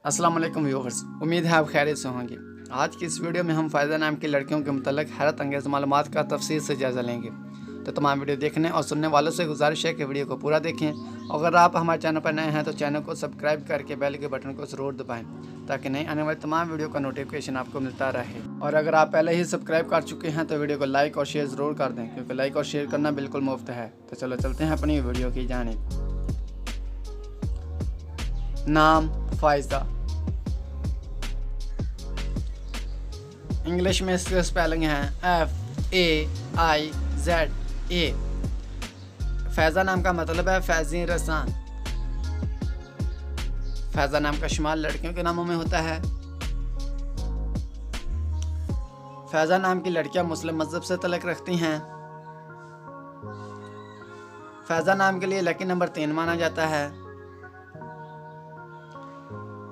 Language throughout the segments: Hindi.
अस्सलाम वालेकुम व्यूअर्स, उम्मीद है आप खैरियत से होंगे। आज की इस वीडियो में हम फ़ायदा नाम की लड़कियों के मुतल्लिक़ हैरत अंगेज़ मालूमात का तफसील से जायज़ा लेंगे। तो तमाम वीडियो देखने और सुनने वालों से गुजारिश है कि वीडियो को पूरा देखें। अगर आप हमारे चैनल पर नए हैं तो चैनल को सब्सक्राइब करके बेल के बटन को ज़रूर दबाएँ ताकि नई आने वाली तमाम वीडियो का नोटिफिकेशन आपको मिलता रहे। और अगर आप पहले ही सब्सक्राइब कर चुके हैं तो वीडियो को लाइक और शेयर ज़रूर कर दें, क्योंकि लाइक और शेयर करना बिल्कुल मुफ्त है। तो चलो चलते हैं अपनी वीडियो की जानिब। नाम फ़ाइज़ा। इंग्लिश में इसकी स्पेलिंग है FAIZA। फैज़ा नाम का मतलब है फैज़ी रसान। फैज़ा नाम का शुमार लड़कियों के नामों में होता है। फैज़ा नाम की लड़कियां मुस्लिम मज़हब से तल्लुक़ रखती हैं। फैज़ा नाम के लिए लकी नंबर 3 माना जाता है।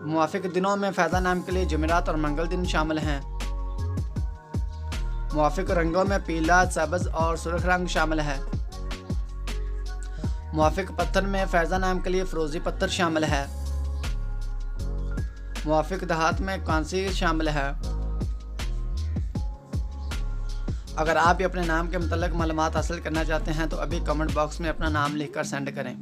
मुवाफ़िक दिनों में फैज़ा नाम के लिए जुमेरात और मंगल दिन शामिल हैं। मुवाफ़िक रंगों में पीला, सब्ज़ और सुर्ख रंग शामिल है। मुवाफ़िक पत्थर में फैज़ा नाम के लिए फ़िरोज़ी पत्थर शामिल है। मुवाफ़िक धात में कांसी शामिल है। अगर आप भी अपने नाम के मुतल्लिक़ मालूमात हासिल करना चाहते हैं तो अभी कमेंट बॉक्स में अपना नाम लिखकर सेंड करें।